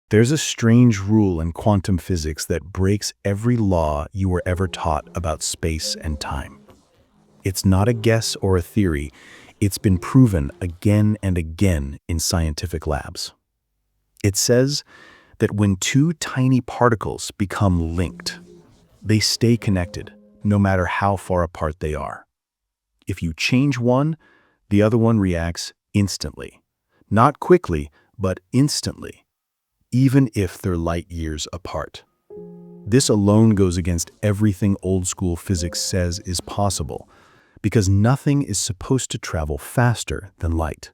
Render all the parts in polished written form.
There's a strange rule in quantum physics that breaks every law you were ever taught about space and time. It's not a guess or a theory. It's been proven again and again in scientific labs. It says that when two tiny particles become linked, they stay connected, no matter how far apart they are. If you change one, the other one reacts instantly. Not quickly, but instantly, even if they're light years apart. This alone goes against everything old-school physics says is possible, because nothing is supposed to travel faster than light.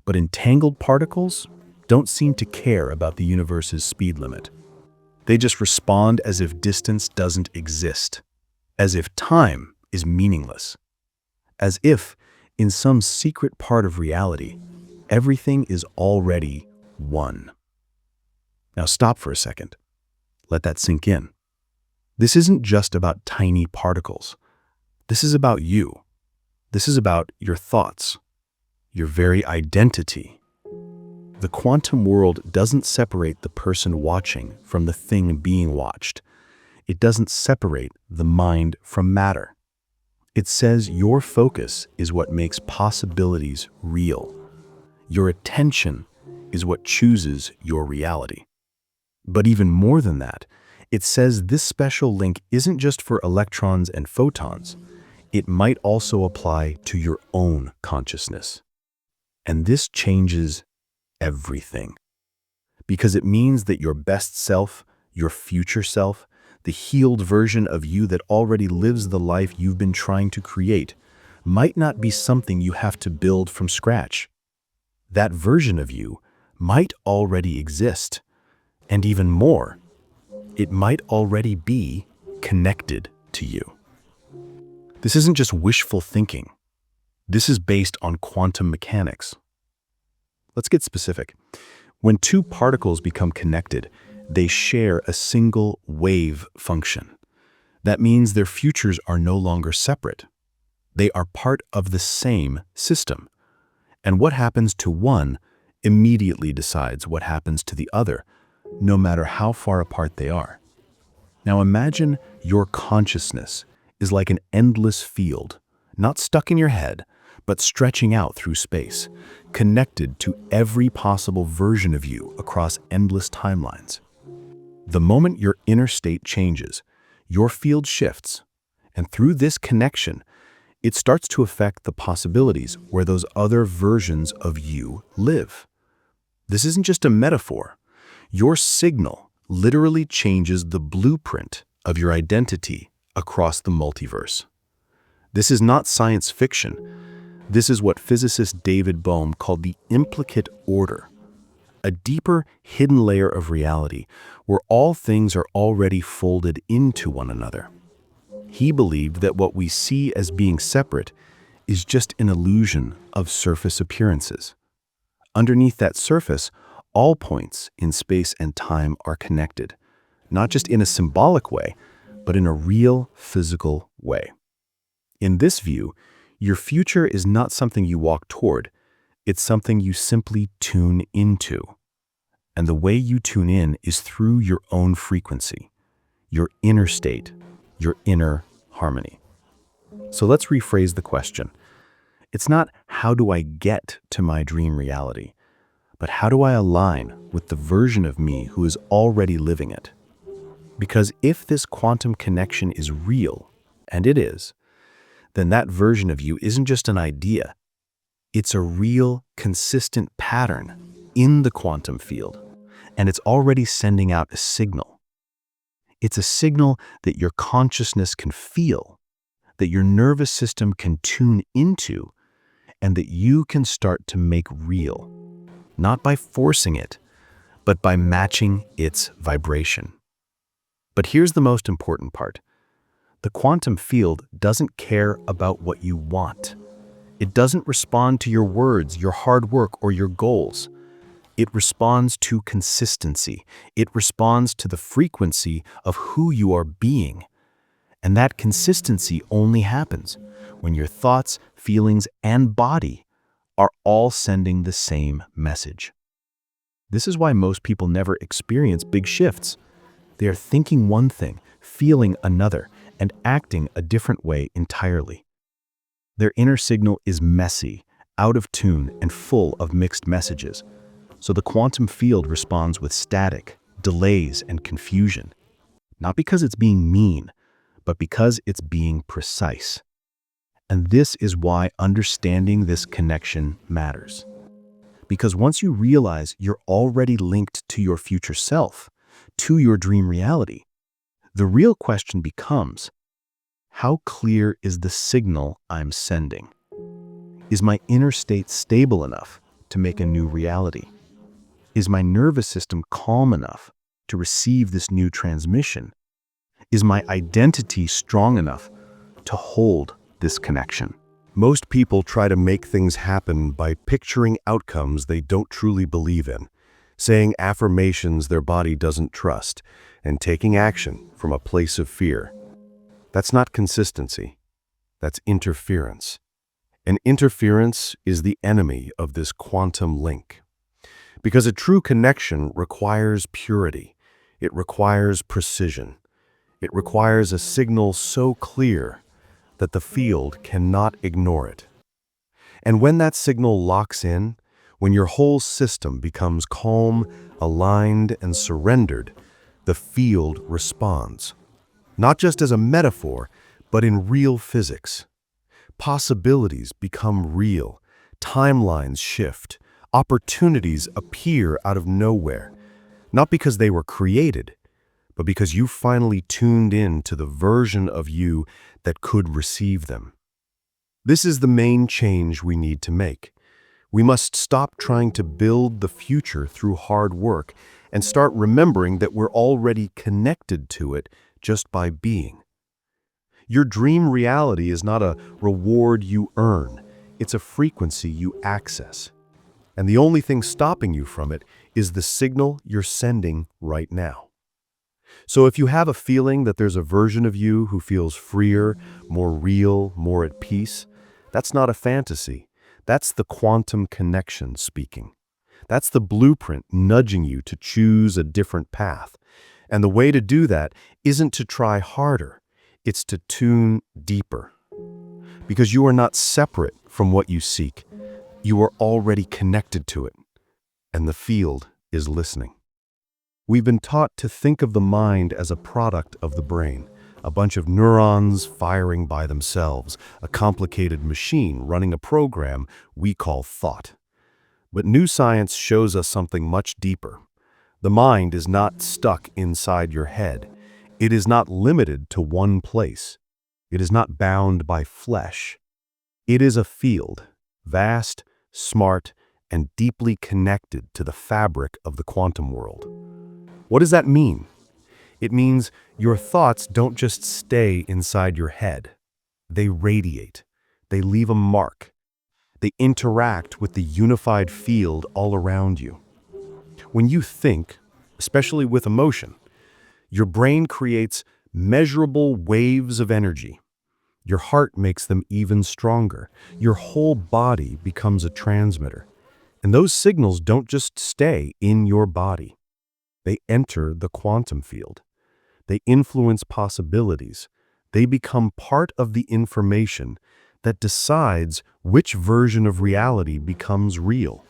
But entangled particles don't seem to care about the universe's speed limit. They just respond as if distance doesn't exist, as if time is meaningless, as if, in some secret part of reality, everything is already one. Now stop for a second. Let that sink in. This isn't just about tiny particles. This is about you. This is about your thoughts, your very identity. The quantum world doesn't separate the person watching from the thing being watched. It doesn't separate the mind from matter. It says your focus is what makes possibilities real. Your attention is what chooses your reality. But even more than that, it says this special link isn't just for electrons and photons. It might also apply to your own consciousness. And this changes everything. Because it means that your best self, your future self, the healed version of you that already lives the life you've been trying to create, might not be something you have to build from scratch. That version of you might already exist. And even more, it might already be connected to you. This isn't just wishful thinking. This is based on quantum mechanics. Let's get specific. When two particles become connected, they share a single wave function. That means their futures are no longer separate. They are part of the same system. And what happens to one immediately decides what happens to the other, no matter how far apart they are. Now imagine your consciousness is like an endless field, not stuck in your head, but stretching out through space, connected to every possible version of you across endless timelines. The moment your inner state changes, your field shifts, and through this connection, it starts to affect the possibilities where those other versions of you live. This isn't just a metaphor. Your signal literally changes the blueprint of your identity across the multiverse. This is not science fiction. This is what physicist David Bohm called the implicate order, a deeper, hidden layer of reality where all things are already folded into one another. He believed that what we see as being separate is just an illusion of surface appearances. Underneath that surface, all points in space and time are connected, not just in a symbolic way, but in a real physical way. In this view, your future is not something you walk toward, it's something you simply tune into. And the way you tune in is through your own frequency, your inner state, your inner harmony. So let's rephrase the question. It's not how do I get to my dream reality, but how do I align with the version of me who is already living it? Because if this quantum connection is real, and it is, then that version of you isn't just an idea. It's a real, consistent pattern in the quantum field, and it's already sending out a signal. It's a signal that your consciousness can feel, that your nervous system can tune into, and that you can start to make real, not by forcing it, but by matching its vibration. But here's the most important part. The quantum field doesn't care about what you want. It doesn't respond to your words, your hard work, or your goals. It responds to consistency. It responds to the frequency of who you are being. And that consistency only happens when your thoughts, feelings, and body are all sending the same message. This is why most people never experience big shifts. They are thinking one thing, feeling another, and acting a different way entirely. Their inner signal is messy, out of tune, and full of mixed messages. So the quantum field responds with static, delays, and confusion. Not because it's being mean, but because it's being precise. And this is why understanding this connection matters. Because once you realize you're already linked to your future self, to your dream reality, the real question becomes, how clear is the signal I'm sending? Is my inner state stable enough to make a new reality? Is my nervous system calm enough to receive this new transmission? Is my identity strong enough to hold this connection? Most people try to make things happen by picturing outcomes they don't truly believe in, saying affirmations their body doesn't trust, and taking action from a place of fear. That's not consistency. That's interference. And interference is the enemy of this quantum link. Because a true connection requires purity. It requires precision. It requires a signal so clear that the field cannot ignore it. And when that signal locks in, when your whole system becomes calm, aligned, and surrendered, the field responds. Not just as a metaphor, but in real physics. Possibilities become real, timelines shift, opportunities appear out of nowhere, not because they were created, but because you finally tuned in to the version of you that could receive them. This is the main change we need to make. We must stop trying to build the future through hard work and start remembering that we're already connected to it just by being. Your dream reality is not a reward you earn, it's a frequency you access. And the only thing stopping you from it is the signal you're sending right now. So if you have a feeling that there's a version of you who feels freer, more real, more at peace, that's not a fantasy. That's the quantum connection speaking. That's the blueprint nudging you to choose a different path. And the way to do that isn't to try harder, it's to tune deeper. Because you are not separate from what you seek. You are already connected to it. And the field is listening. We've been taught to think of the mind as a product of the brain, a bunch of neurons firing by themselves, a complicated machine running a program we call thought. But new science shows us something much deeper. The mind is not stuck inside your head. It is not limited to one place. It is not bound by flesh. It is a field, vast, smart, and deeply connected to the fabric of the quantum world. What does that mean? It means your thoughts don't just stay inside your head. They radiate. They leave a mark. They interact with the unified field all around you. When you think, especially with emotion, your brain creates measurable waves of energy. Your heart makes them even stronger. Your whole body becomes a transmitter. And those signals don't just stay in your body. They enter the quantum field. They influence possibilities. They become part of the information that decides which version of reality becomes real.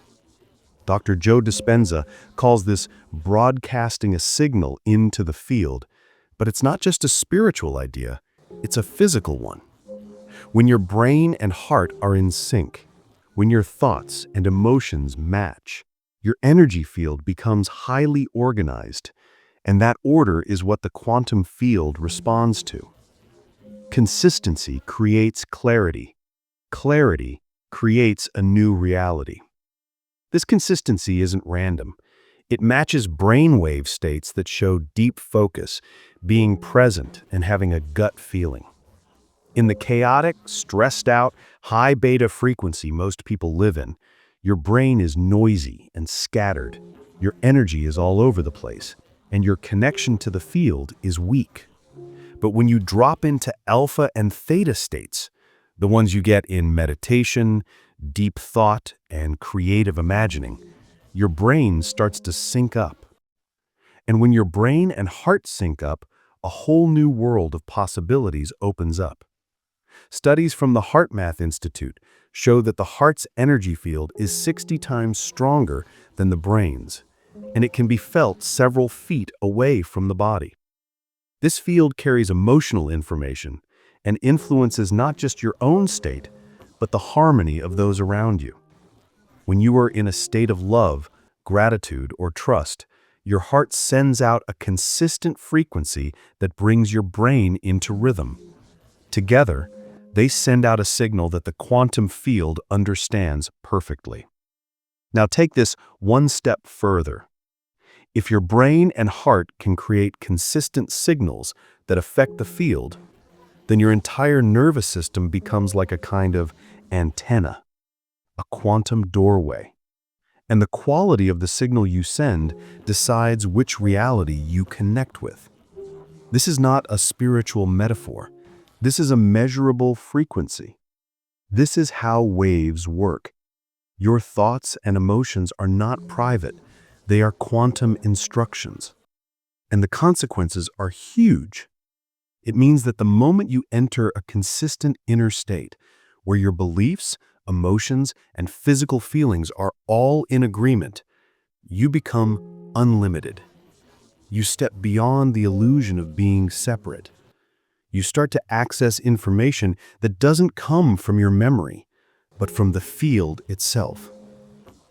Dr. Joe Dispenza calls this broadcasting a signal into the field, but it's not just a spiritual idea, it's a physical one. When your brain and heart are in sync, when your thoughts and emotions match, your energy field becomes highly organized, and that order is what the quantum field responds to. Consistency creates clarity. Clarity creates a new reality. This consistency isn't random. It matches brainwave states that show deep focus, being present, and having a gut feeling. In the chaotic, stressed out, high beta frequency most people live in, your brain is noisy and scattered. Your energy is all over the place, and your connection to the field is weak. But when you drop into alpha and theta states, the ones you get in meditation, deep thought, and creative imagining, your brain starts to sync up. And when your brain and heart sync up, a whole new world of possibilities opens up. Studies from the HeartMath Institute show that the heart's energy field is 60 times stronger than the brain's, and it can be felt several feet away from the body. This field carries emotional information and influences not just your own state, but the harmony of those around you. When you are in a state of love, gratitude, or trust, your heart sends out a consistent frequency that brings your brain into rhythm. Together, they send out a signal that the quantum field understands perfectly. Now take this one step further. If your brain and heart can create consistent signals that affect the field, then your entire nervous system becomes like a kind of antenna, a quantum doorway. And the quality of the signal you send decides which reality you connect with. This is not a spiritual metaphor. This is a measurable frequency. This is how waves work. Your thoughts and emotions are not private. They are quantum instructions. And the consequences are huge. It means that the moment you enter a consistent inner state, where your beliefs, emotions, and physical feelings are all in agreement, you become unlimited. You step beyond the illusion of being separate. You start to access information that doesn't come from your memory, but from the field itself.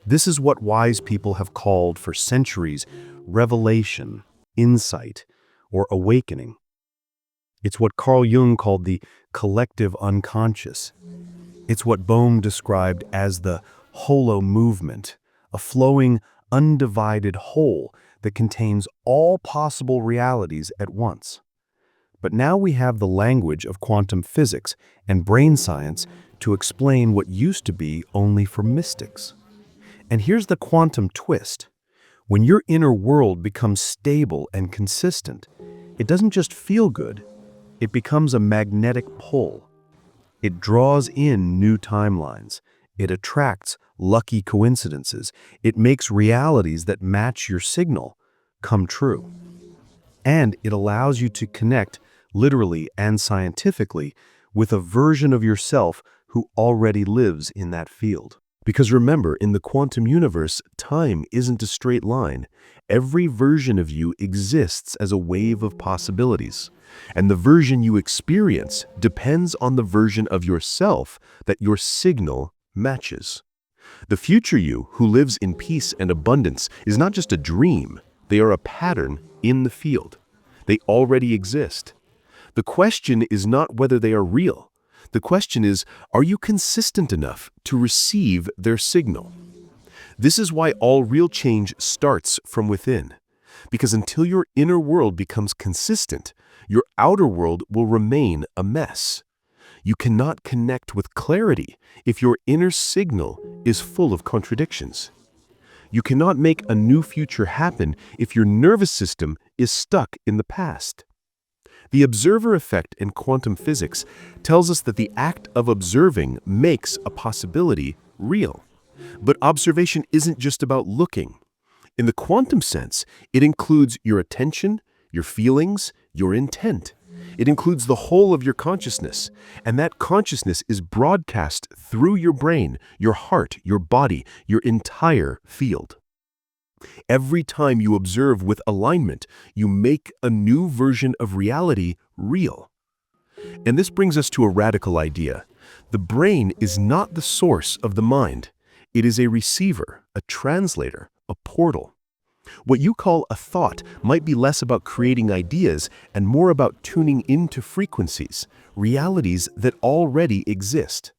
This is what wise people have called for centuries revelation, insight, or awakening. It's what Carl Jung called the collective unconscious. It's what Bohm described as the holo movement, a flowing, undivided whole that contains all possible realities at once. But now we have the language of quantum physics and brain science to explain what used to be only for mystics. And here's the quantum twist. When your inner world becomes stable and consistent, it doesn't just feel good, it becomes a magnetic pull. It draws in new timelines. It attracts lucky coincidences. It makes realities that match your signal come true. And it allows you to connect, literally and scientifically, with a version of yourself who already lives in that field. Because remember, in the quantum universe, time isn't a straight line. Every version of you exists as a wave of possibilities. And the version you experience depends on the version of yourself that your signal matches. The future you, who lives in peace and abundance, is not just a dream. They are a pattern in the field. They already exist. The question is not whether they are real. The question is, are you consistent enough to receive their signal? This is why all real change starts from within. Because until your inner world becomes consistent, your outer world will remain a mess. You cannot connect with clarity if your inner signal is full of contradictions. You cannot make a new future happen if your nervous system is stuck in the past. The observer effect in quantum physics tells us that the act of observing makes a possibility real. But observation isn't just about looking. In the quantum sense, it includes your attention, your feelings, your intent. It includes the whole of your consciousness, and that consciousness is broadcast through your brain, your heart, your body, your entire field. Every time you observe with alignment, you make a new version of reality real. And this brings us to a radical idea. The brain is not the source of the mind. It is a receiver, a translator, a portal. What you call a thought might be less about creating ideas and more about tuning into frequencies, realities that already exist.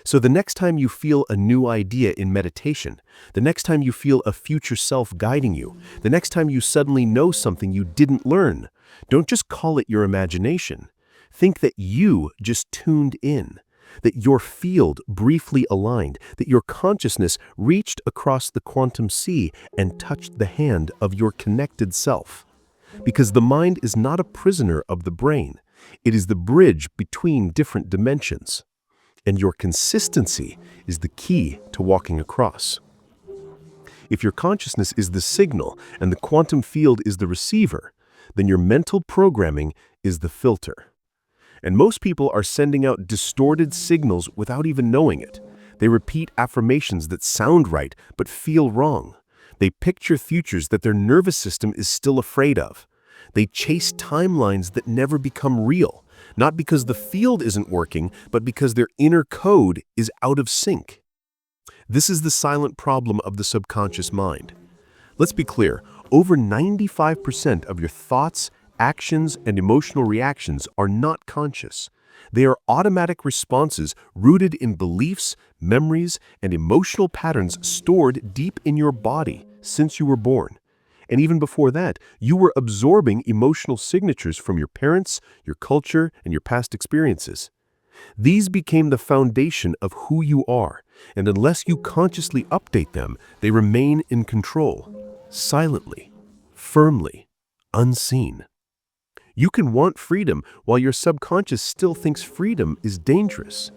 So the next time you feel a new idea in meditation, the next time you feel a future self guiding you, the next time you suddenly know something you didn't learn, don't just call it your imagination. Think that you just tuned in, that your field briefly aligned, that your consciousness reached across the quantum sea and touched the hand of your connected self. Because the mind is not a prisoner of the brain. It is the bridge between different dimensions. And your consistency is the key to walking across. If your consciousness is the signal and the quantum field is the receiver, then your mental programming is the filter. And most people are sending out distorted signals without even knowing it. They repeat affirmations that sound right but feel wrong. They picture futures that their nervous system is still afraid of. They chase timelines that never become real, not because the field isn't working, but because their inner code is out of sync. This is the silent problem of the subconscious mind. Let's be clear, over 95% of your thoughts, actions, and emotional reactions are not conscious. They are automatic responses rooted in beliefs, memories, and emotional patterns stored deep in your body since you were born. And even before that, you were absorbing emotional signatures from your parents, your culture, and your past experiences. These became the foundation of who you are, and unless you consciously update them, they remain in control, silently, firmly, unseen. You can want freedom while your subconscious still thinks freedom is dangerous.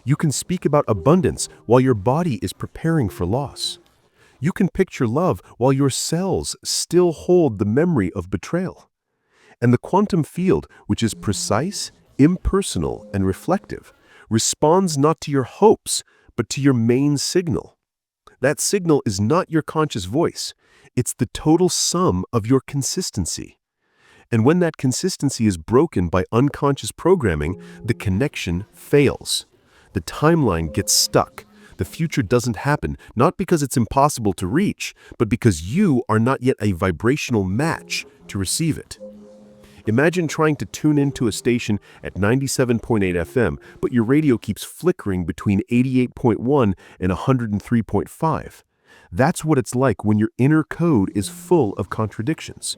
You can speak about abundance while your body is preparing for loss. You can picture love while your cells still hold the memory of betrayal. And the quantum field, which is precise, impersonal, and reflective, responds not to your hopes, but to your main signal. That signal is not your conscious voice. It's the total sum of your consistency. And when that consistency is broken by unconscious programming, the connection fails. The timeline gets stuck. The future doesn't happen, not because it's impossible to reach, but because you are not yet a vibrational match to receive it. Imagine trying to tune into a station at 97.8 FM, but your radio keeps flickering between 88.1 and 103.5. That's what it's like when your inner code is full of contradictions.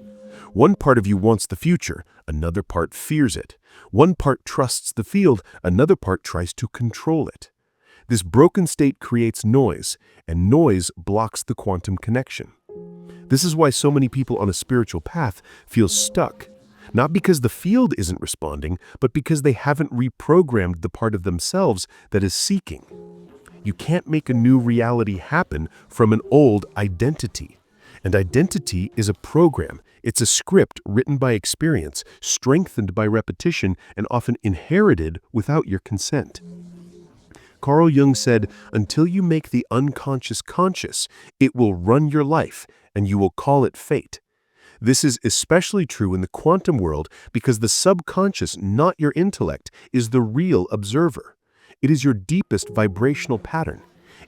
One part of you wants the future, another part fears it. One part trusts the field, another part tries to control it. This broken state creates noise, and noise blocks the quantum connection. This is why so many people on a spiritual path feel stuck. Not because the field isn't responding, but because they haven't reprogrammed the part of themselves that is seeking. You can't make a new reality happen from an old identity. And identity is a program. It's a script written by experience, strengthened by repetition, and often inherited without your consent. Carl Jung said, "Until you make the unconscious conscious, it will run your life, and you will call it fate." This is especially true in the quantum world because the subconscious, not your intellect, is the real observer. It is your deepest vibrational pattern.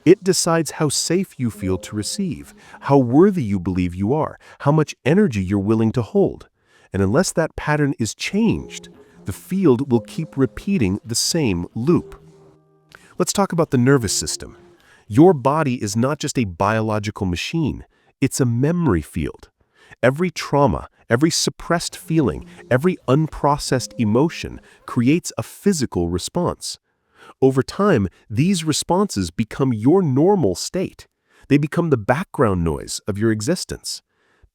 It decides how safe you feel to receive, how worthy you believe you are, how much energy you're willing to hold. And unless that pattern is changed, the field will keep repeating the same loop. Let's talk about the nervous system. Your body is not just a biological machine, it's a memory field. Every trauma, every suppressed feeling, every unprocessed emotion creates a physical response. Over time, these responses become your normal state. They become the background noise of your existence.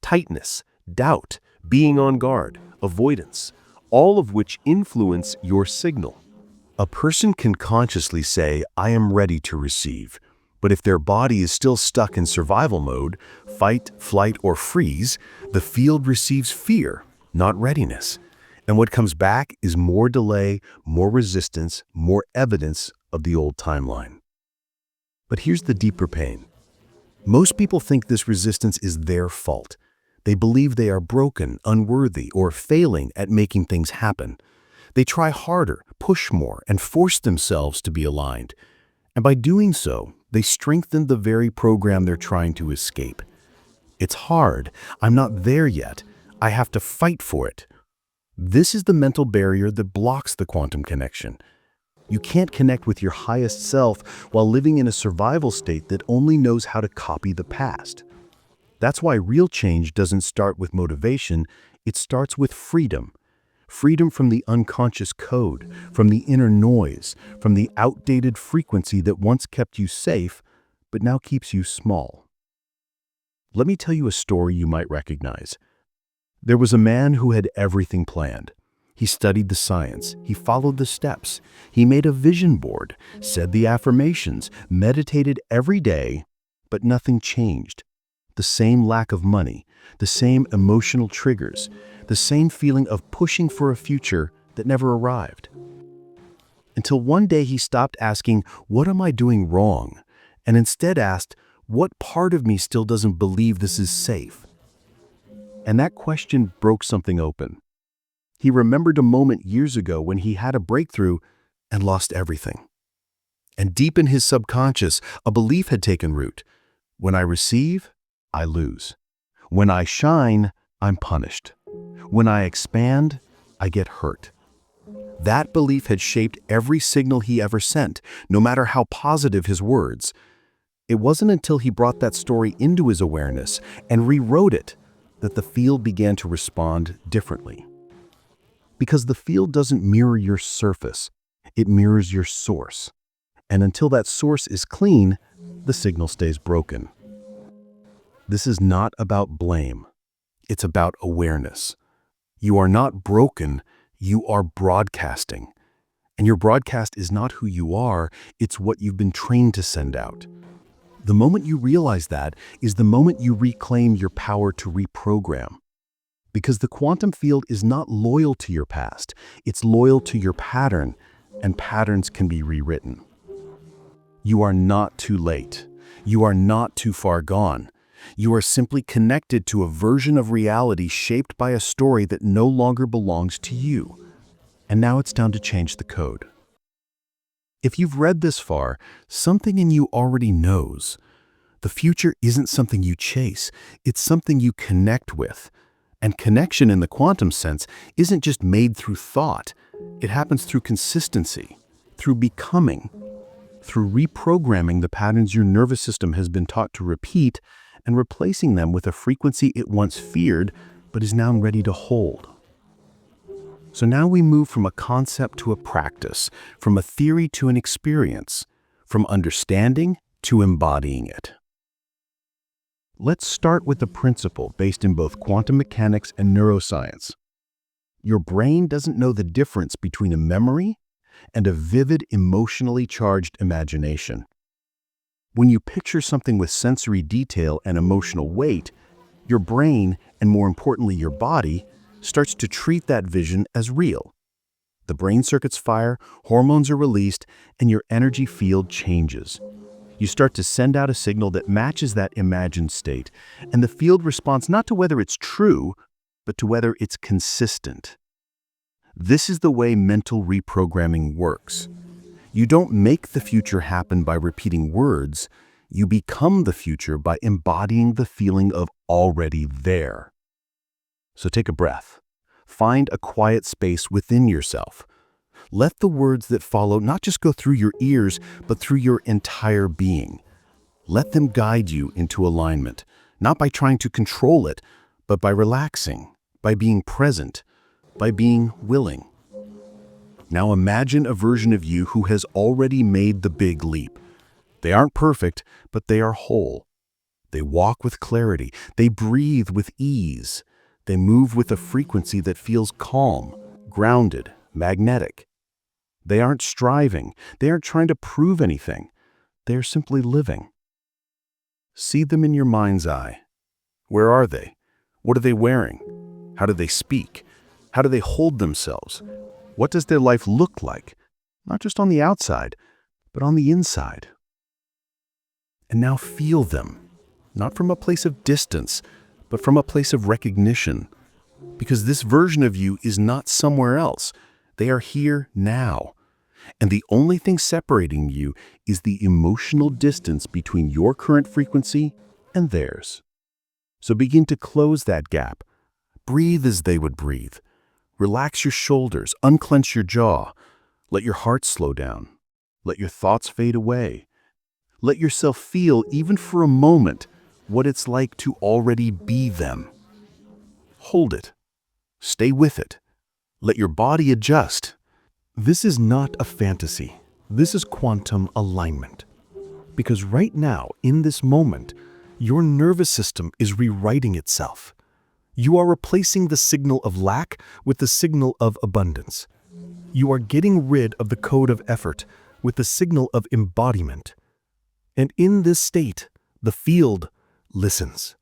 Tightness, doubt, being on guard, avoidance, all of which influence your signal. A person can consciously say, "I am ready to receive," but if their body is still stuck in survival mode, fight, flight, or freeze, the field receives fear, not readiness. And what comes back is more delay, more resistance, more evidence of the old timeline. But here's the deeper pain. Most people think this resistance is their fault. They believe they are broken, unworthy, or failing at making things happen. They try harder, push more, and force themselves to be aligned. And by doing so, they strengthen the very program they're trying to escape. It's hard. I'm not there yet. I have to fight for it. This is the mental barrier that blocks the quantum connection. You can't connect with your highest self while living in a survival state that only knows how to copy the past. That's why real change doesn't start with motivation, it starts with freedom. Freedom from the unconscious code, from the inner noise, from the outdated frequency that once kept you safe, but now keeps you small. Let me tell you a story you might recognize. There was a man who had everything planned. He studied the science, he followed the steps, he made a vision board, said the affirmations, meditated every day, but nothing changed. The same lack of money, the same emotional triggers, the same feeling of pushing for a future that never arrived. Until one day he stopped asking, "What am I doing wrong?" and instead asked, "What part of me still doesn't believe this is safe?" And that question broke something open. He remembered a moment years ago when he had a breakthrough and lost everything. And deep in his subconscious, a belief had taken root. When I receive, I lose. When I shine, I'm punished. When I expand, I get hurt. That belief had shaped every signal he ever sent, no matter how positive his words. It wasn't until he brought that story into his awareness and rewrote it that the field began to respond differently. Because the field doesn't mirror your surface, it mirrors your source. And until that source is clean, the signal stays broken. This is not about blame. It's about awareness. You are not broken, you are broadcasting. And your broadcast is not who you are, it's what you've been trained to send out. The moment you realize that is the moment you reclaim your power to reprogram. Because the quantum field is not loyal to your past, it's loyal to your pattern, and patterns can be rewritten. You are not too late. You are not too far gone. You are simply connected to a version of reality shaped by a story that no longer belongs to you. And now it's time to change the code. If you've read this far, something in you already knows. The future isn't something you chase, it's something you connect with. And connection in the quantum sense isn't just made through thought. It happens through consistency, through becoming, through reprogramming the patterns your nervous system has been taught to repeat and replacing them with a frequency it once feared but is now ready to hold. So now we move from a concept to a practice, from a theory to an experience, from understanding to embodying it. Let's start with a principle based in both quantum mechanics and neuroscience. Your brain doesn't know the difference between a memory and a vivid, emotionally charged imagination. When you picture something with sensory detail and emotional weight, your brain, and more importantly your body, starts to treat that vision as real. The brain circuits fire, hormones are released, and your energy field changes. You start to send out a signal that matches that imagined state, and the field responds not to whether it's true, but to whether it's consistent. This is the way mental reprogramming works. You don't make the future happen by repeating words, you become the future by embodying the feeling of already there. So take a breath. Find a quiet space within yourself. Let the words that follow not just go through your ears, but through your entire being. Let them guide you into alignment, not by trying to control it, but by relaxing, by being present, by being willing. Now imagine a version of you who has already made the big leap. They aren't perfect, but they are whole. They walk with clarity. They breathe with ease. They move with a frequency that feels calm, grounded, magnetic. They aren't striving. They aren't trying to prove anything. They are simply living. See them in your mind's eye. Where are they? What are they wearing? How do they speak? How do they hold themselves? What does their life look like? Not just on the outside, but on the inside. And now feel them, not from a place of distance, but from a place of recognition. Because this version of you is not somewhere else. They are here now. And the only thing separating you is the emotional distance between your current frequency and theirs. So begin to close that gap. Breathe as they would breathe. Relax your shoulders, unclench your jaw. Let your heart slow down. Let your thoughts fade away. Let yourself feel, even for a moment, what it's like to already be them. Hold it. Stay with it. Let your body adjust. This is not a fantasy. This is quantum alignment. Because right now, in this moment, your nervous system is rewriting itself. You are replacing the signal of lack with the signal of abundance. You are getting rid of the code of effort with the signal of embodiment. And in this state, the field listens.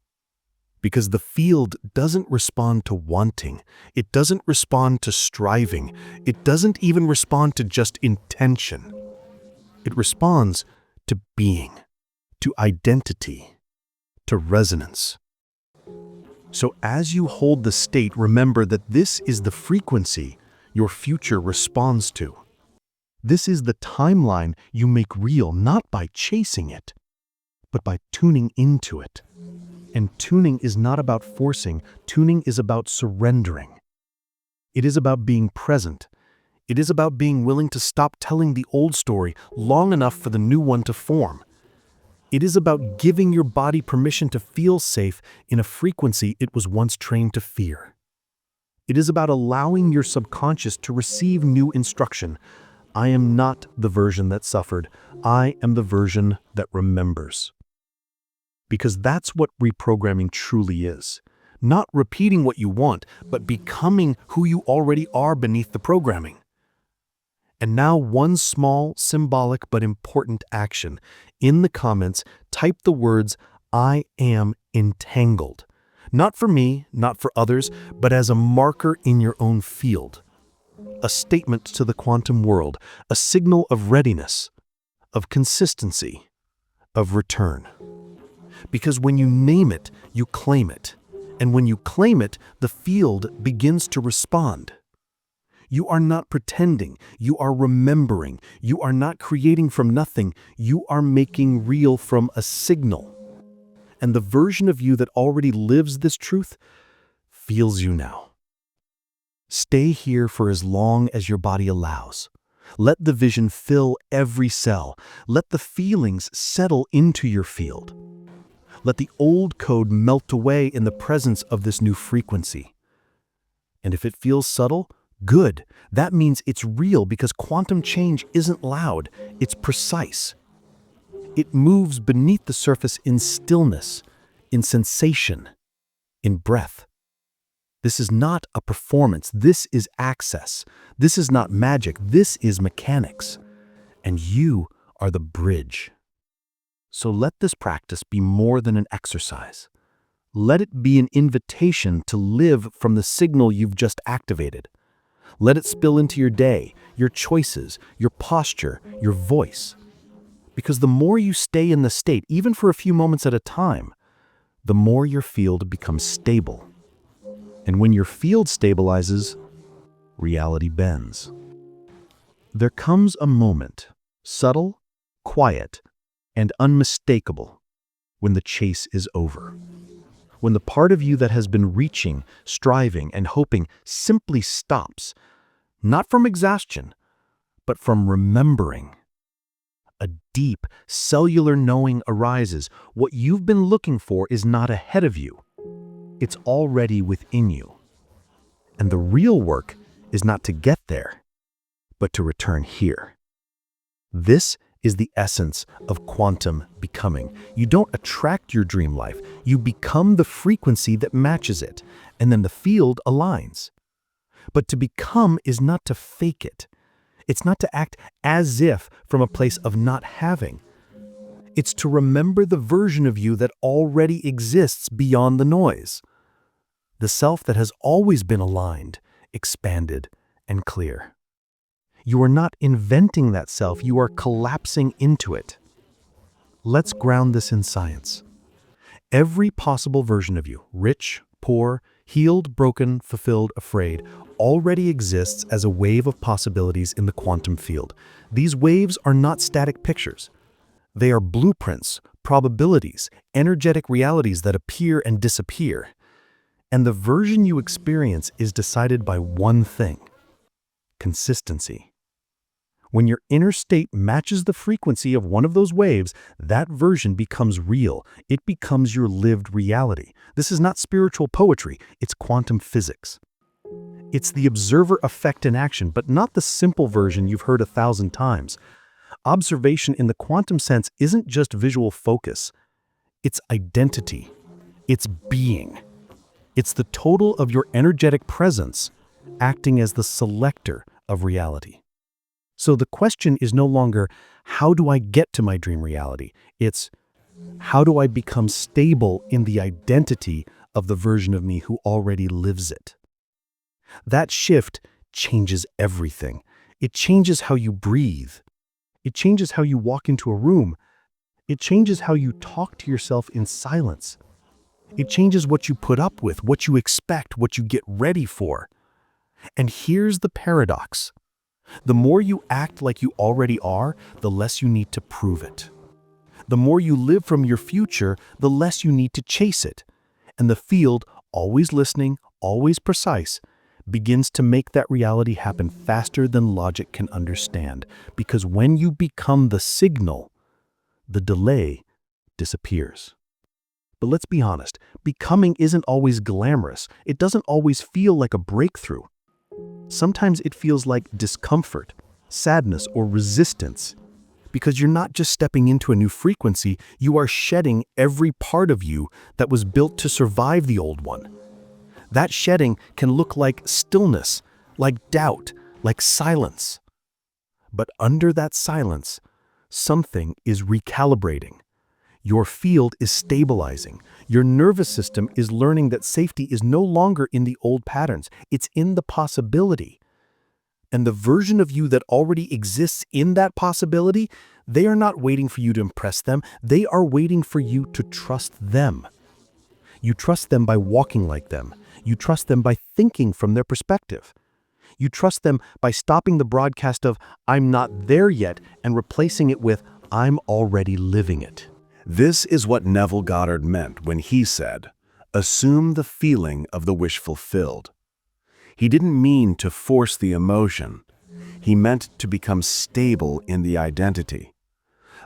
Because the field doesn't respond to wanting. It doesn't respond to striving. It doesn't even respond to just intention. It responds to being, to identity, to resonance. So as you hold the state, remember that this is the frequency your future responds to. This is the timeline you make real, not by chasing it, but by tuning into it. And tuning is not about forcing. Tuning is about surrendering. It is about being present. It is about being willing to stop telling the old story long enough for the new one to form. It is about giving your body permission to feel safe in a frequency it was once trained to fear. It is about allowing your subconscious to receive new instruction. I am not the version that suffered. I am the version that remembers. Because that's what reprogramming truly is. Not repeating what you want, but becoming who you already are beneath the programming. And now one small, symbolic, but important action. In the comments, type the words, "I am entangled." Not for me, not for others, but as a marker in your own field. A statement to the quantum world, a signal of readiness, of consistency, of return. Because when you name it, you claim it. And when you claim it, the field begins to respond. You are not pretending, you are remembering. You are not creating from nothing, you are making real from a signal. And the version of you that already lives this truth feels you now. Stay here for as long as your body allows. Let the vision fill every cell. Let the feelings settle into your field. Let the old code melt away in the presence of this new frequency. And if it feels subtle, good. That means it's real because quantum change isn't loud, it's precise. It moves beneath the surface in stillness, in sensation, in breath. This is not a performance, this is access. This is not magic, this is mechanics. And you are the bridge. So let this practice be more than an exercise. Let it be an invitation to live from the signal you've just activated. Let it spill into your day, your choices, your posture, your voice. Because the more you stay in the state, even for a few moments at a time, the more your field becomes stable. And when your field stabilizes, reality bends. There comes a moment, subtle, quiet, and unmistakable, when the chase is over. When the part of you that has been reaching, striving, and hoping simply stops, not from exhaustion, but from remembering. A deep, cellular knowing arises. What you've been looking for is not ahead of you. It's already within you. And the real work is not to get there, but to return here. This is the essence of quantum becoming. You don't attract your dream life. You become the frequency that matches it, and then the field aligns. But to become is not to fake it. It's not to act as if from a place of not having. It's to remember the version of you that already exists beyond the noise. The self that has always been aligned, expanded, and clear. You are not inventing that self, you are collapsing into it. Let's ground this in science. Every possible version of you, rich, poor, healed, broken, fulfilled, afraid, already exists as a wave of possibilities in the quantum field. These waves are not static pictures. They are blueprints, probabilities, energetic realities that appear and disappear. And the version you experience is decided by one thing: consistency. When your inner state matches the frequency of one of those waves, that version becomes real. It becomes your lived reality. This is not spiritual poetry, it's quantum physics. It's the observer effect in action, but not the simple version you've heard 1,000 times. Observation in the quantum sense isn't just visual focus. It's identity. It's being. It's the total of your energetic presence acting as the selector of reality. So the question is no longer, how do I get to my dream reality? It's, how do I become stable in the identity of the version of me who already lives it? That shift changes everything. It changes how you breathe. It changes how you walk into a room. It changes how you talk to yourself in silence. It changes what you put up with, what you expect, what you get ready for. And here's the paradox. The more you act like you already are, the less you need to prove it. The more you live from your future, the less you need to chase it. And the field, always listening, always precise, begins to make that reality happen faster than logic can understand. Because when you become the signal, the delay disappears. But let's be honest, becoming isn't always glamorous. It doesn't always feel like a breakthrough. Sometimes it feels like discomfort, sadness, or resistance. Because you're not just stepping into a new frequency, you are shedding every part of you that was built to survive the old one. That shedding can look like stillness, like doubt, like silence. But under that silence, something is recalibrating. Your field is stabilizing. Your nervous system is learning that safety is no longer in the old patterns. It's in the possibility. And the version of you that already exists in that possibility, they are not waiting for you to impress them. They are waiting for you to trust them. You trust them by walking like them. You trust them by thinking from their perspective. You trust them by stopping the broadcast of, "I'm not there yet," and replacing it with, "I'm already living it." This is what Neville Goddard meant when he said, "Assume the feeling of the wish fulfilled." He didn't mean to force the emotion. He meant to become stable in the identity.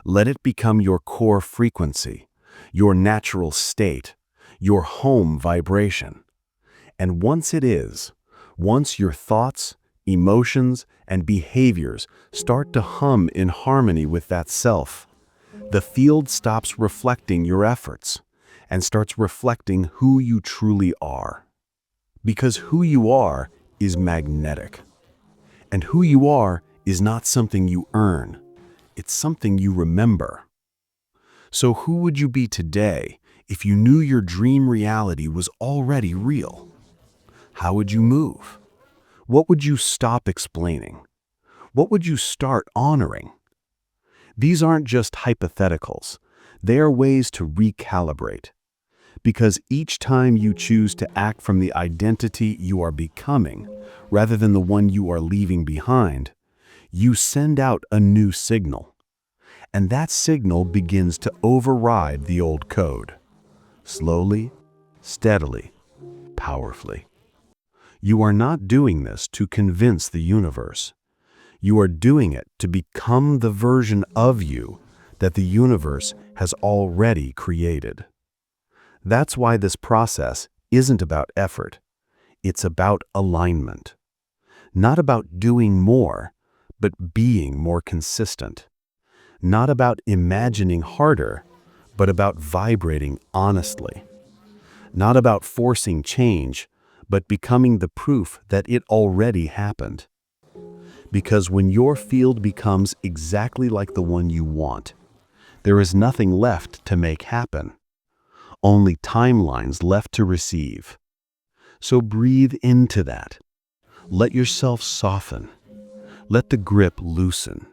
Let it become your core frequency, your natural state, your home vibration. And once it is, once your thoughts, emotions, and behaviors start to hum in harmony with that self, the field stops reflecting your efforts and starts reflecting who you truly are. Because who you are is magnetic. And who you are is not something you earn. It's something you remember. So who would you be today if you knew your dream reality was already real? How would you move? What would you stop explaining? What would you start honoring? These aren't just hypotheticals. They are ways to recalibrate. Because each time you choose to act from the identity you are becoming, rather than the one you are leaving behind, you send out a new signal. And that signal begins to override the old code. Slowly, steadily, powerfully. You are not doing this to convince the universe. You are doing it to become the version of you that the universe has already created. That's why this process isn't about effort. It's about alignment. Not about doing more, but being more consistent. Not about imagining harder, but about vibrating honestly. Not about forcing change, but becoming the proof that it already happened. Because when your field becomes exactly like the one you want, there is nothing left to make happen. Only timelines left to receive. So breathe into that. Let yourself soften. Let the grip loosen.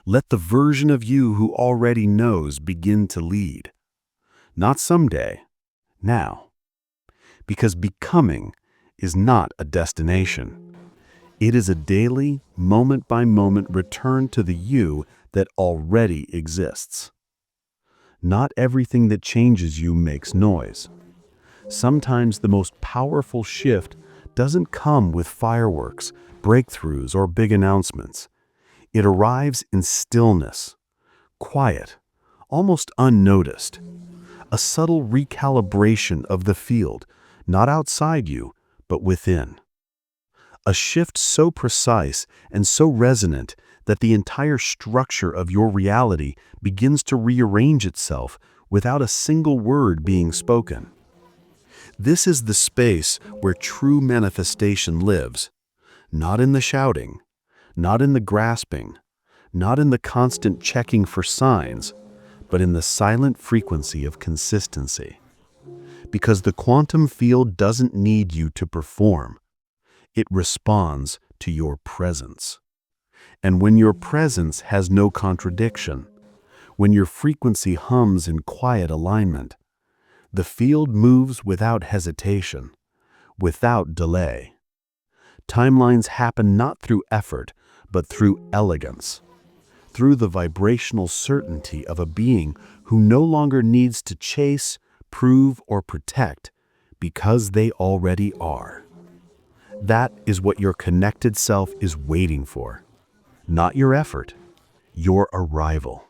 Let the version of you who already knows begin to lead. Not someday, now. Because becoming is not a destination. It is a daily, moment-by-moment return to the you that already exists. Not everything that changes you makes noise. Sometimes the most powerful shift doesn't come with fireworks, breakthroughs, or big announcements. It arrives in stillness, quiet, almost unnoticed. A subtle recalibration of the field, not outside you, but within. A shift so precise and so resonant that the entire structure of your reality begins to rearrange itself without a single word being spoken. This is the space where true manifestation lives, not in the shouting, not in the grasping, not in the constant checking for signs, but in the silent frequency of consistency. Because the quantum field doesn't need you to perform. It responds to your presence. And when your presence has no contradiction, when your frequency hums in quiet alignment, the field moves without hesitation, without delay. Timelines happen not through effort, but through elegance, through the vibrational certainty of a being who no longer needs to chase, prove, or protect, because they already are. That is what your connected self is waiting for. Not your effort, your arrival.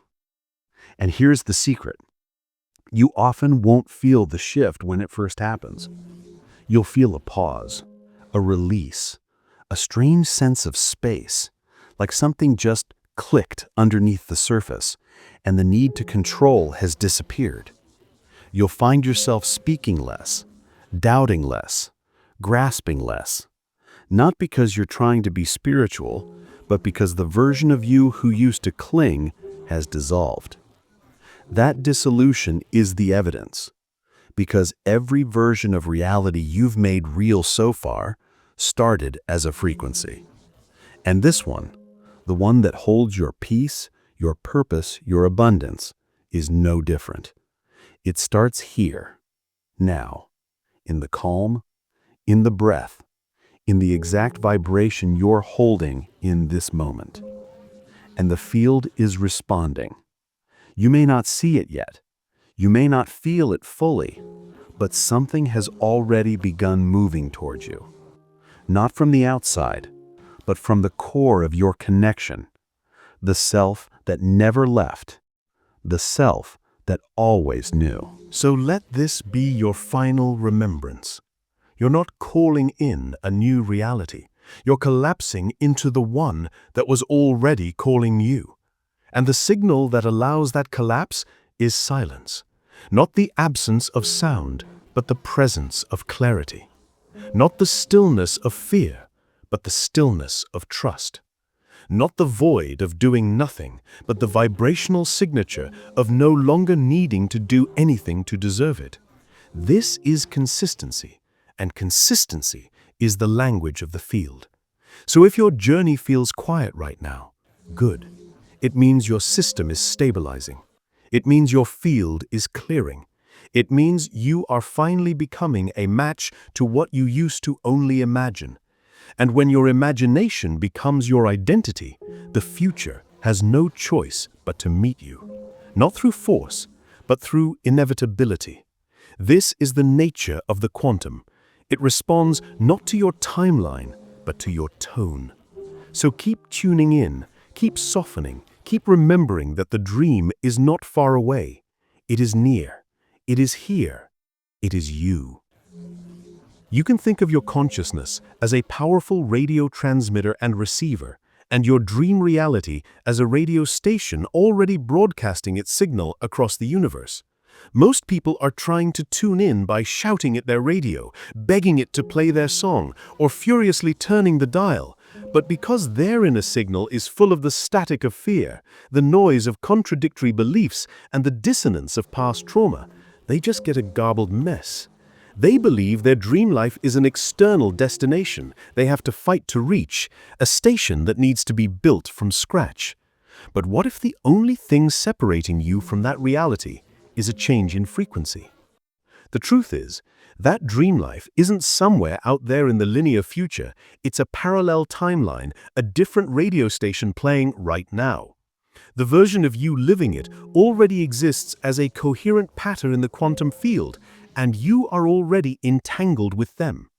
And here's the secret. You often won't feel the shift when it first happens. You'll feel a pause, a release, a strange sense of space, like something just clicked underneath the surface, and the need to control has disappeared. You'll find yourself speaking less, doubting less, grasping less, not because you're trying to be spiritual, but because the version of you who used to cling has dissolved. That dissolution is the evidence, because every version of reality you've made real so far started as a frequency. And this one, the one that holds your peace, your purpose, your abundance, is no different. It starts here, now, in the calm, in the breath, in the exact vibration you're holding in this moment. And the field is responding. You may not see it yet. You may not feel it fully, but something has already begun moving towards you. Not from the outside, but from the core of your connection. The self that never left. The self that always knew. So let this be your final remembrance. You're not calling in a new reality. You're collapsing into the one that was already calling you. And the signal that allows that collapse is silence. Not the absence of sound, but the presence of clarity. Not the stillness of fear, but the stillness of trust. Not the void of doing nothing, but the vibrational signature of no longer needing to do anything to deserve it. This is consistency. And consistency is the language of the field. So if your journey feels quiet right now, good. It means your system is stabilizing. It means your field is clearing. It means you are finally becoming a match to what you used to only imagine. And when your imagination becomes your identity, the future has no choice but to meet you. Not through force, but through inevitability. This is the nature of the quantum. It responds not to your timeline, but to your tone. So keep tuning in, keep softening, keep remembering that the dream is not far away. It is near. It is here. It is you. You can think of your consciousness as a powerful radio transmitter and receiver, and your dream reality as a radio station already broadcasting its signal across the universe. Most people are trying to tune in by shouting at their radio, begging it to play their song, or furiously turning the dial. But because their inner signal is full of the static of fear, the noise of contradictory beliefs, and the dissonance of past trauma, they just get a garbled mess. They believe their dream life is an external destination they have to fight to reach, a station that needs to be built from scratch. But what if the only thing separating you from that reality is a change in frequency? The truth is, that dream life isn't somewhere out there in the linear future. It's a parallel timeline, a different radio station playing right now. The version of you living it already exists as a coherent pattern in the quantum field, and you are already entangled with them.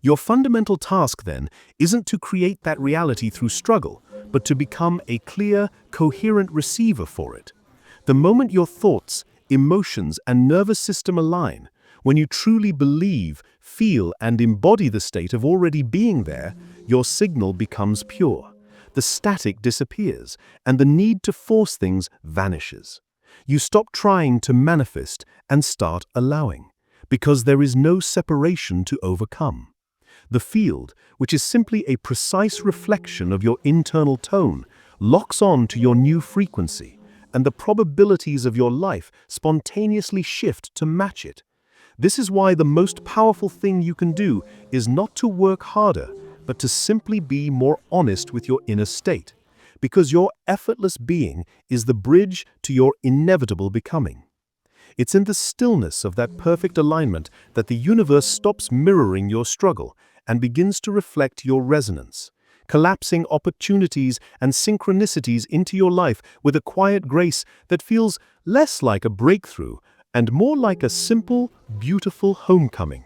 Your fundamental task, then, isn't to create that reality through struggle, but to become a clear, coherent receiver for it. The moment your thoughts, emotions, and nervous system align, when you truly believe, feel, and embody the state of already being there, your signal becomes pure. The static disappears, and the need to force things vanishes. You stop trying to manifest and start allowing. because there is no separation to overcome. The field, which is simply a precise reflection of your internal tone, locks on to your new frequency, and the probabilities of your life spontaneously shift to match it. This is why the most powerful thing you can do is not to work harder, but to simply be more honest with your inner state, because your effortless being is the bridge to your inevitable becoming. It's in the stillness of that perfect alignment that the universe stops mirroring your struggle and begins to reflect your resonance, collapsing opportunities and synchronicities into your life with a quiet grace that feels less like a breakthrough and more like a simple, beautiful homecoming.